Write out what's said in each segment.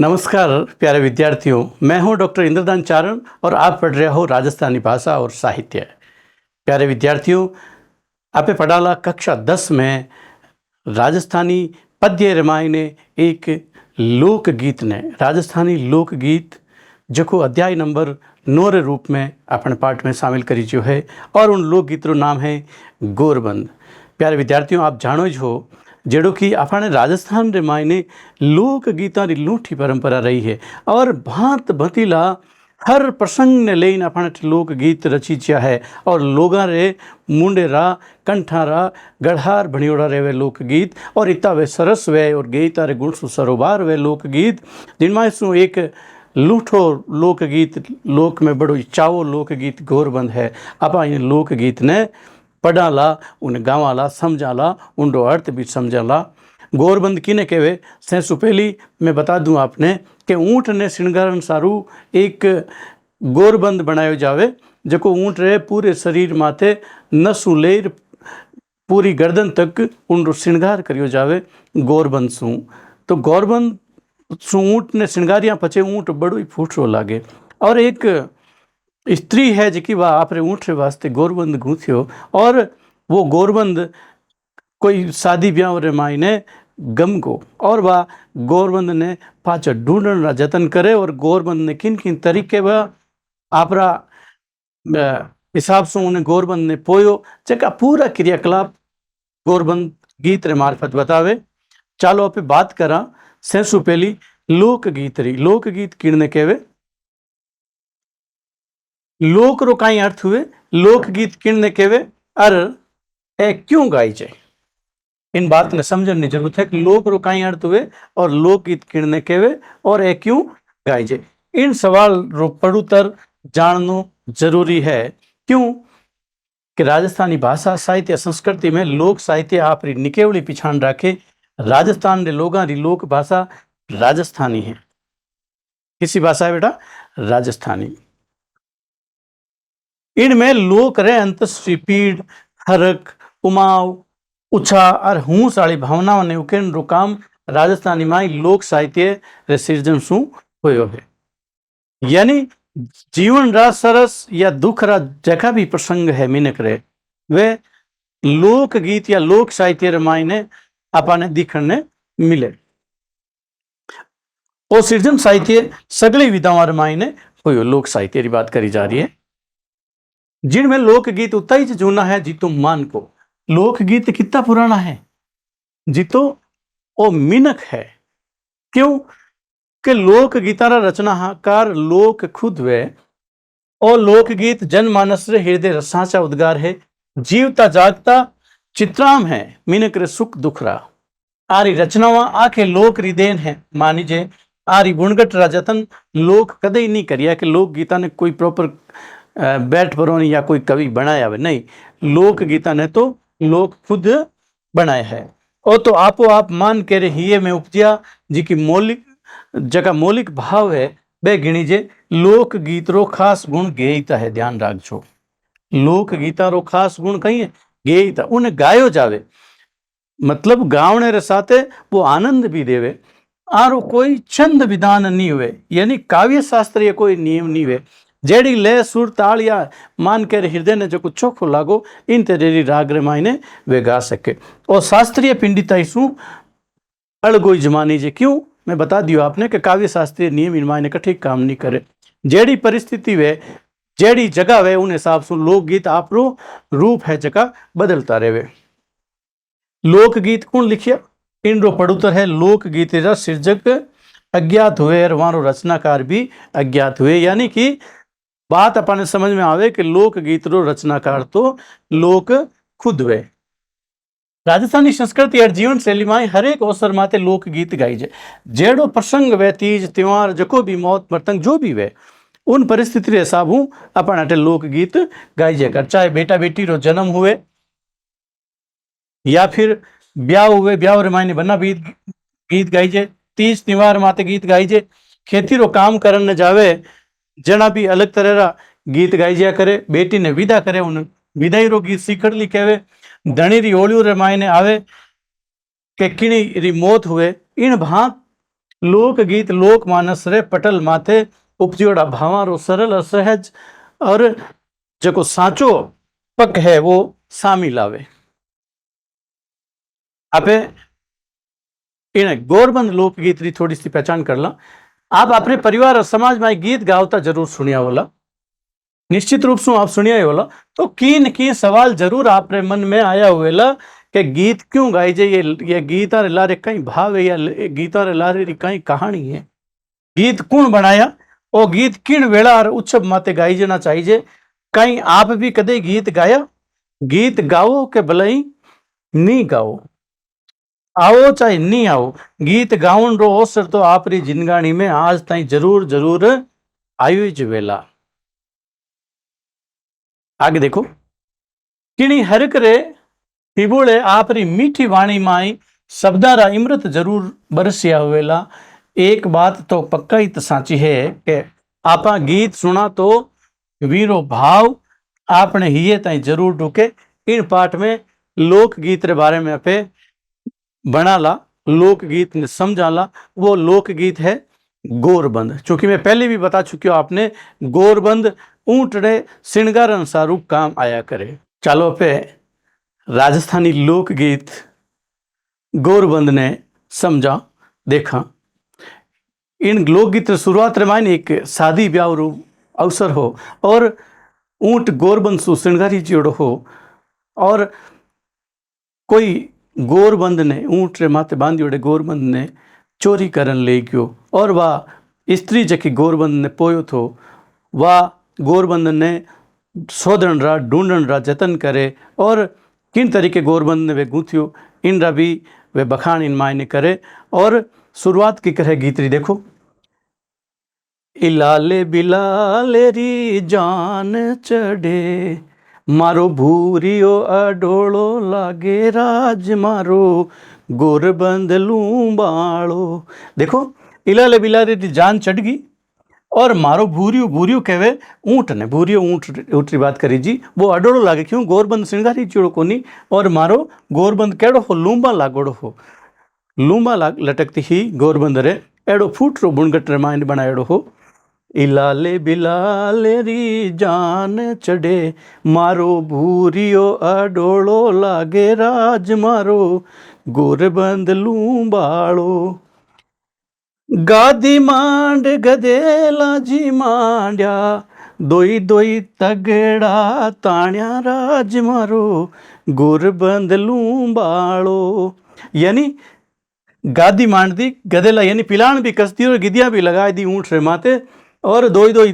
नमस्कार प्यारे विद्यार्थियों, मैं हूं डॉक्टर इंद्रदान चारण और आप पढ़ रहे हो राजस्थानी भाषा और साहित्य। प्यारे विद्यार्थियों, आपे पढ़ाला कक्षा 10 में राजस्थानी पद्य रामायण एक लोकगीत ने राजस्थानी लोकगीत जो अध्याय नंबर 9 रे रूप में अपने पाठ में शामिल करी जो है और उन लोकगीतों नाम है गोरबंद। प्यारे विद्यार्थियों, आप जानो ही हो जेड़ो कि अपने राजस्थान रे मायने लोकगीता री लूठी परंपरा रही है और भांत भतीला हर प्रसंग ने लेन अपने लोकगीत रचीचा है और लोगा रे मुंडेरा कंठारा गढ़ार भणियोड़ा रे वे लोकगीत और इतना वे सरस वे और गीता रे गुण सरोबार वे लोकगीत जिनमें सु एक लूठो लोकगीत लोक में बड़ो चावो लोकगीत गोरबंद है। आप इन लोकगीत ने पढ़ाला, उन गावाला, समझाला, उनको अर्थ भी समझाला। गोरबंद किने कहवे से सुपेली मैं बता दूं आपने कि ऊँट ने श्रृंगारन सारू एक गोरबंद बनायो जावे जो ऊँट रे पूरे शरीर माथे नसू लेर पूरी गर्दन तक उनको श्रृंगार करियो जावे गोरबंद सू। तो गोरबंद सू ऊँट ने श्रृंगारिया पचे ऊँट बड़ो ही फूटरो लागे और एक स्त्री है जी वह आप ऊँट वास्ते गोरबंद गूंथियो और वो गोरबंद कोई शादी ब्याह रे मायने गम को और वह गोरबंद ने पाछा ढूंढने का जतन करे और गोरबंद ने किन किन तरीके वह आपरा हिसाब से उन्हें गोरबंद ने पोयो जका पूरा क्रियाकलाप गोरबंद गीत रे मार्फत बतावे। चालो आप बात करा सेसु पहली लोकगीत री। लोकगीत किने कहवे, लोक रो काई अर्थ हुए, लोकगीत किने कहवे अर ए क्यों गाई जाए। इन बात ने समझने की जरूरत है कि लोक रो काई अर्थ हुए और लोकगीत किने कहवे और ए क्यों गाई जाए। इन सवाल रो पड़ुतर जाननो जरूरी है। क्यों कि राजस्थानी भाषा साहित्य संस्कृति में लोक साहित्य आप री निकेवली पिछाण रखे। राजस्थान रे लोगा री लोक भाषा राजस्थानी है। किसी भाषा है बेटा? राजस्थानी। इनमें लोक रे अंतस्त्री पीड़ हरक उमाव उछा और हूस वाली भावनाओं ने उकेन रो काम राजस्थानी माई लोक साहित्य रे सृजन सु होयो है। यानी जीवन रा सरस या दुख रा जगह भी प्रसंग है मिनक रे वे लोक गीत या लोक साहित्य रे मायने आपने दिखने मिले। और सृजन साहित्य सगली विधाओं रे मायने होयो लोक साहित्य री बात करी जा रही है जिनमें लोकगीत उतना ही जूना है जितो मान को। लोकगीत कितना पुराना है जितो ओ मिनक है। क्यों कि लोकगीतारा रचनाकार लोक खुद वे और लोकगीत जनमानस रे हृदय रसाचा उद्गार है। जीवता जागता चित्राम है मिनक रे सुख दुखरा आरी रचनावा आखे लोक रिदेन है। मानीजे आरी गुणगट रा जतन लोक कदे ही नहीं करिया कि लोकगीता ने कोई प्रॉपर बैठ परोनी या कोई कवि बनाया है, नहीं, लोक गीता ने तो लोक खुद बनाया है। और तो आपो आप मान के रहिए में उपजिया जी की मौलिक जगह मौलिक भाव है बे गिणीजे लोक गीत रो खास गुण गेयता है। ध्यान रखो, लोक गीता रो खास गुण कही है गेयता, उन्हें गायो जावे मतलब गावने रे साथे वो आनंद भी देवे। आरो कोई छंद विधान नहीं हुए यानी काव्य शास्त्रीय कोई नियम नहीं हुए। जेड़ी ले सुर ताल या मान के हृदय ने जो कुछ चोखो लागो इन तेरी राग रे मायने वे गा सके। और शास्त्रीय पिंडिता सु अलगोई जमानी जे। क्यों मैं बता दियो आपने कि काव्य शास्त्रीय नियम इन मायने कठिक काम नहीं करे। जेड़ी परिस्थिति वे जेड़ी जगह वे उन हिसाब से लोकगीत आप रो रूप है जगह बदलता रहे। लोकगीत कौन लिखिया? इन रो पड़ुतर है लोकगीत रा सृजक अज्ञात हुए और वहां रचनाकार भी अज्ञात हुए। यानी कि बात अपने समझ में आवे कि लोकगीत रो रचनाकार तो लोक खुद वे। राजस्थानी संस्कृति और जीवन शैली में हर एक अवसर माते लोकगीत गाई जाए। जेड़ो प्रसंग वे तीज त्योहार जको भी मौत मृतंग जो भी वे उन परिस्थिति रे हिसाब अपन अटे लोकगीत गाई जाए कर। चाहे बेटा बेटी रो जन्म हुए या फिर ब्याह हुए, ब्याह रे मायने बना भी गीत गाई जाए। तीज त्योहार माते गीत गाई जाए। खेती रो काम करने जावे जना भी अलग तरह रा गीत गाई जा करे। बेटी ने विदा करे उन विदाई रो गीत सीखड़ ली कहवे। धणी री ओलियो रे मायने आवे के किणी री मौत हुए। इन भांत लोकगीत लोक मानस रे पटल माथे उपजियोड़ा भावारो सरल और सहज और जो साचो पक है वो सामी लावे। आपे इन गौरबंद लोकगीत री थोड़ी सी पहचान कर ला। आप अपने परिवार और समाज में गीत गावता जरूर सुनिया होला, निश्चित रूप से आप सुनिया होला। तो कीन की सवाल जरूर आपरे मन में आया हुएला कि गीत क्यों गाई जे, ये गीत आरे लारे कहीं भाव है या गीत आरे लारे कहीं कहानी है, गीत कौन बनाया और गीत किन वेला और उत्सव माते गाई जाना चाहिए। कहीं आप भी कदे गीत गाया? गीत गाओ के भलाई नहीं गाओ, आओ चाहे नहीं आओ, गीत गाउन रो अवसर तो आपरी जिंदगानी में आज ताई जरूर जरूर आयु ज वेला। आगे देखो, किणी हर करे हिबोले आपरी मीठी वाणी माई शब्दारा इमृत जरूर बरसिया हुएला। एक बात तो पक्का ही तो साची है कि आपा गीत सुना तो वीरो भाव आपने हिये ताई जरूर ढूके। इन पाठ में लोकगीत रे बारे में आपे बनाला, लोकगीत ने समझाला। वो लोकगीत है गोरबंद। चूंकि मैं पहले भी बता चुकी हूं आपने, गोरबंद ऊंटड़े श्रृंगार अनुसार काम आया करे। चलो पे राजस्थानी लोकगीत गोरबंद ने समझा देखा। इन लोकगीत शुरुआत रमायन एक शादी ब्याह रू अवसर हो और ऊंट गोरबंद सु श्रृंगारी जोड़ो हो और कोई गोरबंद ने ऊंट रे माथे बांधी ओड़े गोरबंद ने चोरी करन ले गयो और वह स्त्री जकी गोरबंद ने पोयो थो वह गोरबंद ने शोधन रा ढूंढन रा जतन करे और किन तरीके गोरबंद ने वे गूंथियो इन रा भी वे बखान इन मायने करे। और शुरुआत की करे गीतरी देखो, इलाले बिलाले री जान चढ़े मारो भूरियो अडोलो लागे राज मारो गोरबंद लूंबाड़ो। देखो, इलाले बिलाले री जान चढ़ गई और मारो भूरियो, भूरियो कहवे ऊंट ने, भूरियो ऊंट री बात करी जी, वो अडोलो लागे क्यों गोरबंद श्रृंगारी जोड़ो कोनी और मारो गोरबंद केड़ो हो लूंबा लागोड़ो हो। लूंबा लटकती ही गोरबंद रे एड़ो फूट रो बुणगट रे माइंड बनाएड़ो हो। इलाले बिलाले री जान चढ़े मारो भूरियो अडोलो लागे राज मारो गोरबंद लूंबाड़ो। गादी मांड गदेला जी मांड्या दोई दोई तगड़ा ताण्या राज मारो गोरबंद लूंबाड़ो। यानी गादी मांड दी गदेला यानी पिलान भी कसती और गिदिया भी लगा दी ऊंट रे माथे और दोई दोई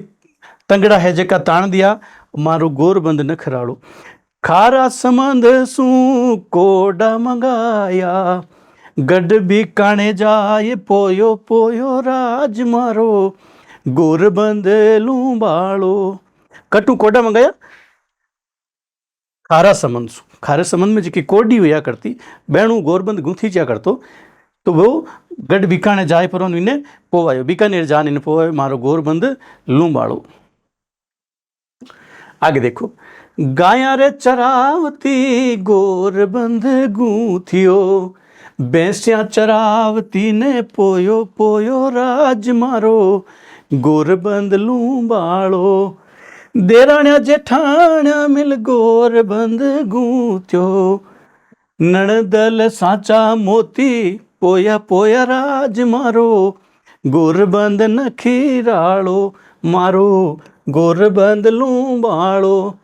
तंगड़ा है जेका ताण दिया मारो गोरबंद न खराड़ो। खारा समंद सू कोडा मंगाया गड भी काने जाए पोयो पोयो राज मारो गोरबंद लूंबाड़ो। कटू कोडा मंगाया खारा समंद सू, खारे समंद में जी कोडी हुआ करती बैणु गोरबंद गूंथी जा करतो तो वो गढ़ बीकाने जाए पर इन्हें पोवायो, बीकानेर जान इन्हें पोवायो मारो गोरबंद लूंबाड़ो। आगे देखो, गाया रे चरावती गोरबंद गूंथियो भैंसिया चरावती ने पोयो पोयो राज मारो गोरबंद लूंबाड़ो। देराण्या जेठाण्या मिल गोरबंद गूंथ्यो नणदल साचा मोती पोया पोया राज मारो गोरबंद नखीराड़ो मारो गोरबंद लूंबाड़ो।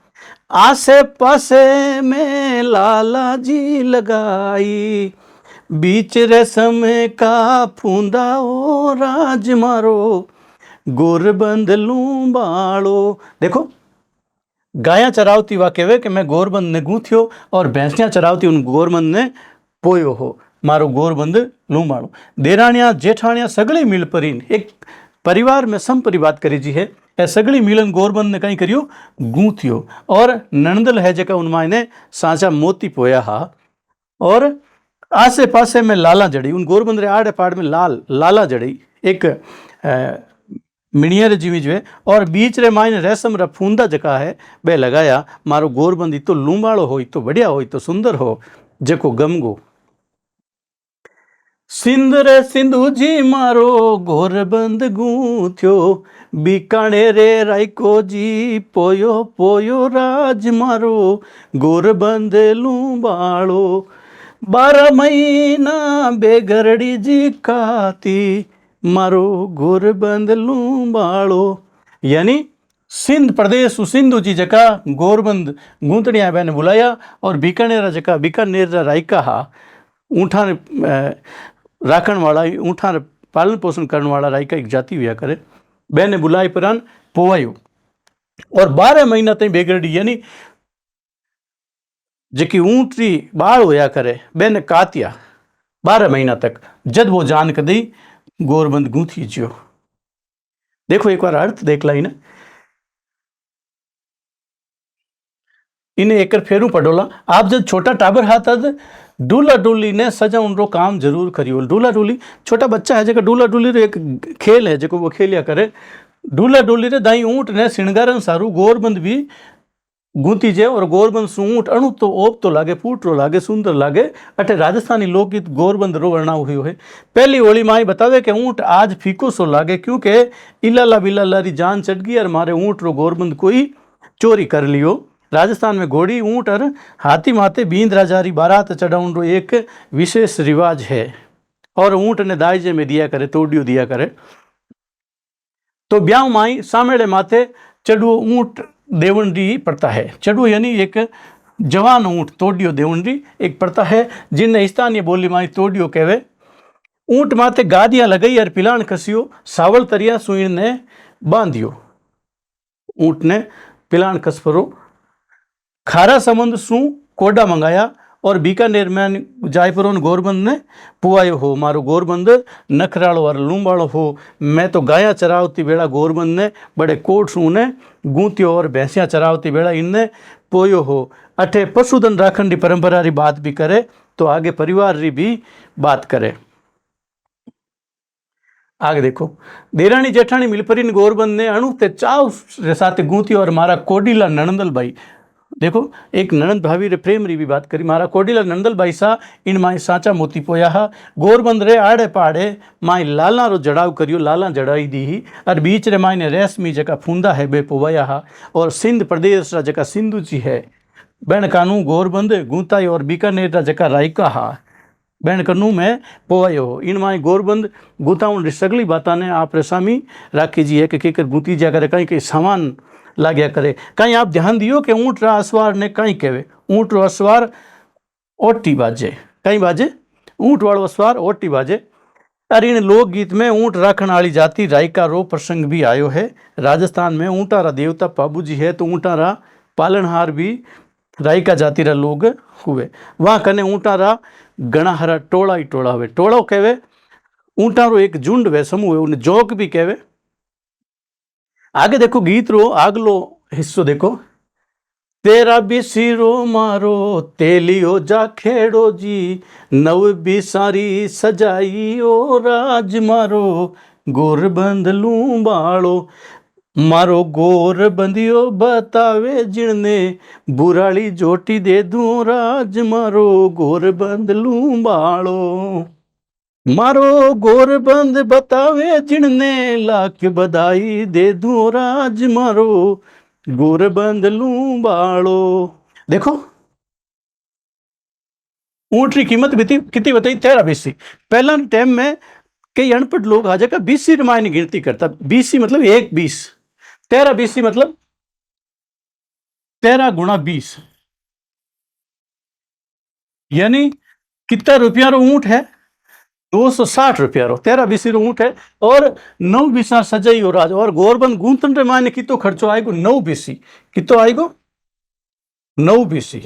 आसे पासे में लाला जी लगाई बीच रेशम का फूंदा ओ राज मारो गोरबंद लूंबाड़ो। देखो, गाया चरावती वा कहवे कि मैं गोरबंद ने गूंथियो और भैंसियां चरावती उन गोरबंद ने पोयो हो मारो गोरबंद लूंबाड़ो। देराणिया जेठाणिया सगळे मिल परीन एक परिवार में संपरी बात करी जी है। ए सगड़ी मिलन गोरबंद ने कहीं करियो गूंथियो और नंदल है जका उनमां ने सांचा मोती पोया हा और आसे पासे में लाला जड़ी उन गोरबंद रे आड़े पाड़ में लाला जड़ी एक मिणियर जीवी जो और बीच रे माइन रेशम रा फूंदा जका है बे लगाया मारो गोरबंद तो लूंबाड़ो हो तो बढ़िया हो तो सुंदर हो जको गमगो। सिंध रे सिंधु जी मारो गोरबंद गूंथ्यो, बीकानेरे रायको जी पोयो पोयो राज मारो गोरबंद लूंबाड़ो, 12 महीना बेगरड़ी जी खाती मारो गोरबंद लूंबाड़ो। यानी सिंध प्रदेश सिंधु जी जका गोरबंद गूंथणिया बैन बुलाया और बीकानेर जका बीकानेर रायका हा ऊँठा राखण वाला ऊँठा पालन पोषण करने वाला रायका एक जाति हुआ करे, बैने बुलाई परान पोवायो और 12 महीना तई बेगरड़ी यानी जेकी ऊँटरी बाल होया करे बैने कातिया 12 महीना तक, जद वो जान कदी गोरबंद गूंथी जियो। देखो एक बार अर्थ देख लाई ना, इन्हें एक फेरू पडोला। आप जब छोटा टाबर हा तद डूला डूली ने सजा उनरो काम जरूर करियो। डूला डूली छोटा बच्चा है जगह डूला डूली रो एक खेल है जो वो खेलिया करे। डूला डूली रे दाई ऊँट ने श्रृंगारन सारू गोरबंद भी गूंथी जे और गोरबंद सु ऊँट अणु तो ओप तो लागे फूटरो लागे सुंदर लागे। अटे राजस्थानी लोकगीत गोरबंद रो वर्णा हुई है। पहली होली माई बतावे कि ऊँट आज फीको सो लागे क्योंकि इलाला बिलाला री जान चढ़ गई और मारे ऊँट रो गोरबंद कोई चोरी कर लियो। राजस्थान में घोड़ी ऊँट और हाथी माथे बींद राजारी बारात चढ़ाउन रो एक विशेष रिवाज है और ऊँट ने दाइजे में दिया करे, तोड़ियो दिया करे। तो ब्याह माई सामेड़े माथे चढ़ो ऊँट देवन री प्रथा है। चढ़ो यानी एक जवान ऊँट तोड़ियो देवन री एक प्रथा है जिन्हें स्थानीय बोली माई तोड़ियो कहवे। ऊँट माथे गादियाँ लगाई और पिलान कसियो, सावल तरिया सुई ने बांधियो। ऊँट ने पिलान कसपरो खारा संबंध सु कोडा मंगाया और बीकानेर में जायपुर गोरबंद ने पुआयो हो मारो गोरबंद नखराड़ो और लूंबाड़ो हो। मैं तो गाया चरावती बेड़ा गोरबंद ने बड़े कोट सू ने गूंत्यो और भैंसियाँ चरावती बेड़ा इनने पोयो हो। अठे पशुधन राखण की परंपरा री बात भी करे तो आगे परिवार री भी बात करे। आगे देखो देरानी जेठानी मिलपरीन गोरबंद ने अणु ते चाव साथ गूंथी और मारा कोडीला नणंदल भाई। देखो एक ननंद भाभी रे प्रेम री भी बात करी। मारा कोडीला नंदल भाई सा इन माई साचा मोती पोया हा। गोरबंद रे आड़े पाड़े माई लाला रो जड़ाव करियो, लाला जड़ाई दी ही और बीच रे माई ने रेशमी जका फूंदा है बे पोवाया हा। और सिंध प्रदेश रा जका सिंधु जी है बैन कानू गोरबंद गूंताई और बीकानेर रा जका रायका हा बैन कनू में पोवायो हो। इन माई गोरबंद गूंताउन री सगली बाता ने आप रे सामी राखी जी है कि केकर गूंती जा करे कहीं कहीं सामान लाग्या करे। कहीं आप ध्यान दियो कि ऊँट रा असवार ने कहीं कहे ऊँट रो असवार ओटी बाजे, कहीं बाजे ऊँट वालो असवार ओटी बाजे। और इन लोकगीत में ऊँट राखण वाली जाति रायका रो प्रसंग भी आयो है। राजस्थान में ऊँटा रा देवता पाबू जी है तो ऊँटा रा पालनहार भी रायका जाति रा लोग हुए। वहाँ कने ऊँटा रा घना हरा टोला ही टोला हुए। टोलो कहवे ऊँटा रो एक झुंड वे समूह उन्हें जोक भी कहवे। आगे देखो गीत रो आगलो हिस्सो देखो। तेरा बिसिरो मारो तेलियो जा खेड़ो जी, नव बिसारी सजाई ओ राज मारो गोरबंद लूंबाड़ो। मारो गोरबंदियो बतावे जिणने, बुराड़ी जोटी दे दूं राज मारो गोरबंद लूंबाड़ो। मारो गोरबंद बतावे जिणने, लाख बधाई दे दूं राज मारो गोरबंद लूंबाड़ो। देखो ऊँट की कीमत कितनी बताई 13 बीसी। पहला टाइम में कई अनपढ़ लोग आ जाकर बीसी रामायण गिनती करता। बीसी मतलब 1 20, 13 बीसी मतलब 13 गुणा 20 यानी कितना रुपया रो ऊँट है 260 रुपया रो 13 बीसी रो ऊँट है। और 9 बीसा सजाई हो राज और गोरबंद गूंथन रे मायने कितो खर्चो आएगो 9 बीसी। कितो आएगो 9 बीसी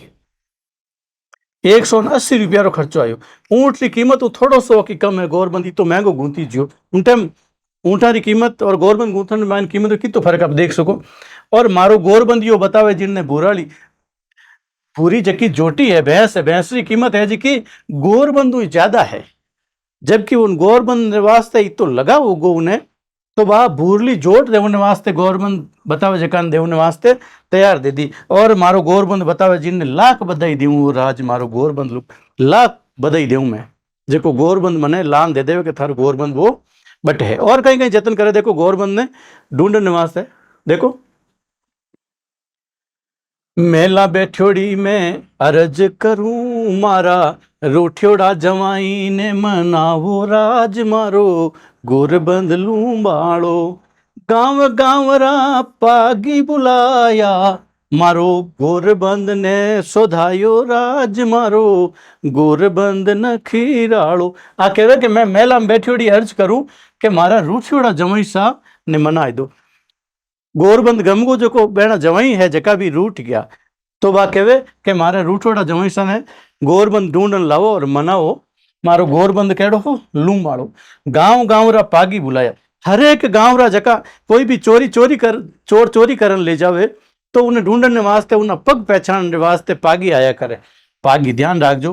180 रुपया रो खर्चो आयो। ऊँट की कीमत थोड़ो सो की कम है, गोरबंद तो महंगो गूंथी जियो। उन टाइम ऊँटा की कीमत और गोरबंद गूंथन रे मायने कीमत कितो फर्क आप देख सको। और मारो गोरबंद यो बतावे जिनने बुराली पूरी जकी जोटी है भैंस है, भैंस की कीमत है जी की गोरबंद ज्यादा है। जबकि उन गोरबंद वास्ते तो लगा वो गो उन्हें तो वह भूरली जोट देवने वास्ते गोरबंद बतावे जकान देवने वास्ते तैयार दे दी। और मारो गोरबंद बतावे जिनने लाख बधाई दूं राज मारो गोरबंद लाख बधाई दूं मैं। जेको गोरबंद मने लान दे देवे कि थारो गोरबंद वो बट है। और कहीं कहीं जतन करे, देखो गोरबंद ने ढूंढने वास्ते, देखो मेला बैठोड़ी में अर्ज करूं मारा, रूठ्योड़ा जवाई ने मनावो राज मारो, गोरबंद लूं बाड़ो, गांव गांव रा पागी बुलाया, मारो गोरबंद ने सोधायो राज मारो, गोरबंद न खीराड़ो। आ कहे कि मैं मेला में बैठोड़ी अर्ज करूं कि मारा रूठ्योड़ा जवाई सा ने मनाई दो। गोरबंद गमगो जो बेड़ा जवाई है जका भी रूठ गया, तो वह कहे कि मारे रूठोड़ा जवाई सा ने गोरबंद ढूंढन लावो और मनाओ, मारो गोरबंद केड़ो हो लूं मारो, गांव गांव रा पागी बुलाया। हर एक गांव रा जका कोई भी चोर चोरी करन ले जावे तो उन्हें ढूंढने वास्ते, उन्हें पग पहचानने वास्ते पागी आया करे। पागी ध्यान रखजो,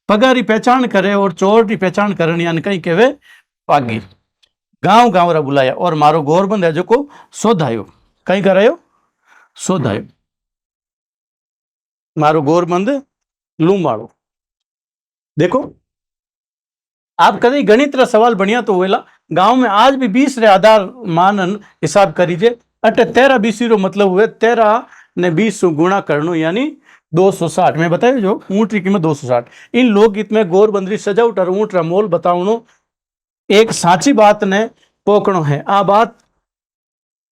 पगारी पहचान करे और चोर की पहचान करनी यानी कहीं कहे पागी। गांव गांव रा बुलाया और मारो गोरबंद है जो को सोधायो, कहीं करायो सोधायो, मारो गोरबंद लूंबाड़ो। देखो आप कभी गणित रा सवाल बढ़िया तो हुएला, गांव में आज भी 20 रे आधार मानन हिसाब करीजे, अटे 13 बीसी रो मतलब हुए 13 ने 20 सु गुणा करनो यानी 260। मैं बताया जो ऊंट की कीमत 260। इन लोकगीत में गोरबंदरी सजावट और ऊंट रा मोल बतावनो एक साची बात ने पोकणो है। आ बात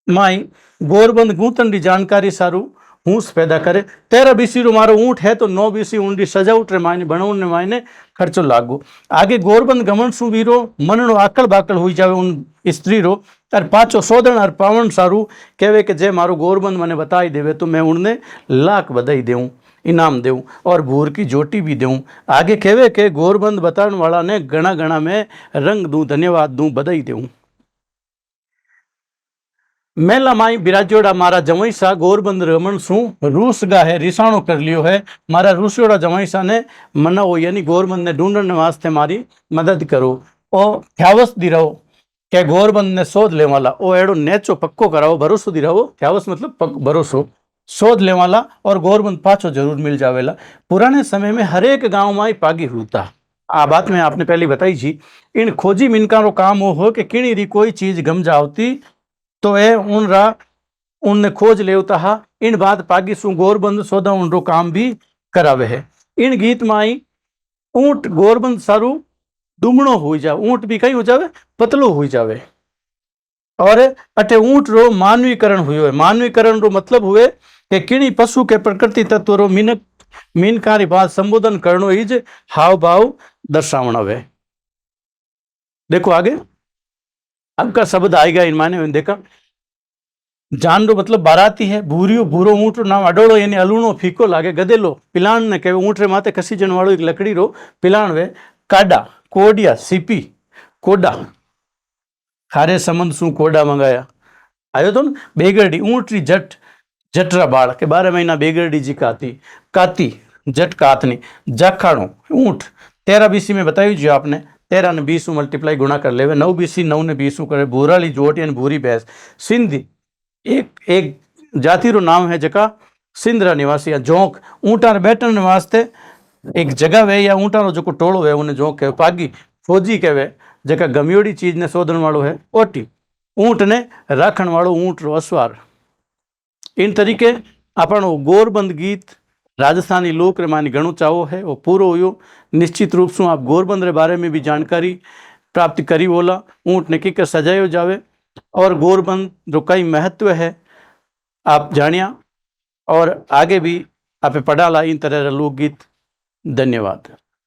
माई गोरबंद गूंथन री जानकारी सारू हूस पैदा करे। 13 बीसी रो मारो ऊंट है तो 9 बीसी ऊंट री सजावट रे मायने बनावने मायने खर्चो लागो। आगे गोरबंद गमन सु वीरो मननो आकल बाकल हुई जावे उन स्त्री रो, और पाछो सोदन और पावन सारू कहे कि जे मारो गोरबंद मने बताई देवे तो मैं उनने लाख बधाई देऊं, इनाम देऊं और भूर की जोटी भी देऊं। आगे कहे के गोरबंद बताने वाला ने गणा गणा में रंग दूं, धन्यवाद दूं, बधाई देऊं। मेला माई बिराजोड़ा मारा जवाई सा गोरबंद रमन सु रूस गा है, रिसाणो कर लियो है, मारा रूसियोड़ा जवाई सा ने मनाओ यानी गोरबंद ने ढूंढने वास्ते मारी मदद करो। ओ थ्यावस दी रहो के गोरबंद ने शोध ले वाला, ओ एड़ो नेचो पक्को कराओ, भरोसो दी रहो। थ्यावस मतलब भरोसो, शोध ले वाला और गोरबंद पाछो जरूर मिल जावेला। पुराने समय में हर एक गांव में पागी होता, आ बात में आपने पहले बताई जी। इन खोजी मिनका रो काम हो कि किणी री कोई चीज गम जावती तो ए उनने खोज लेवता हा। इन बात पागी सु गोरबंद सोदा उन रो काम भी करावे है। इन गीत माई ऊंट गोरबंद सारू दुमणो हो जावे, ऊंट भी कहीं हो जावे पतलो हो जावे, और अटे ऊंट रो मानवीकरण हुए है। मानवीकरण रो मतलब हुए कि किणी पशु के प्रकृति तत्व रो मीनका री बात संबोधन करनो ही ज हाव भाव दर्शावना वे। देखो आगे आपका शब्द आएगा इन माने देखा। जान रो मतलब बाराती है, भूरियो भूरो ऊंट रो नाम अडोड़ो यानी अलूणो फीको लागे। गदेलो पिलाण ने कहे ऊंट रे माथे कसी जन वाळो एक लकड़ी रो पिलाण वे। काडा कोडिया सीपी कोडा, खारे संबंध सु कोडा मंगाया आयो तो न। बेगरडी ऊंट री जट, जटरा बाळ के 12 महीना बेगरडी जी काती, काती जट कातनी। जाखाणो ऊंट 13 बीसी में बताई जो आपने, 13 ने 20 मल्टीप्लाई गुणा कर लेवे। 9 बीसी 9 ने 20 करे। भूराली जोट यानी भूरी भैंस। सिंधी एक जाति रो नाम है जका सिंध रा निवासी। जोंक ऊंटा रे बैठन वास्ते एक जगह वे या ऊंटा रो जो टोलो है उन्हें जोंक कहे। पागी फौजी कहे जका गमियोड़ी चीज ने शोधन वालों है। ओटी ऊंट ने राखण वालों, ऊंट रो असवार। इन तरीके आपणो गोरबंद गीत राजस्थानी लोक रे मानी घणो चाहो है वो पूरो हुयो। निश्चित रूप से आप गोरबंद रे बारे में भी जानकारी प्राप्त करी बोला। ऊंट ने किकर सजायो जावे और गोरबंद जो कई महत्व है आप जानिया, और आगे भी आप पढ़ाला इन तरह लोकगीत। धन्यवाद।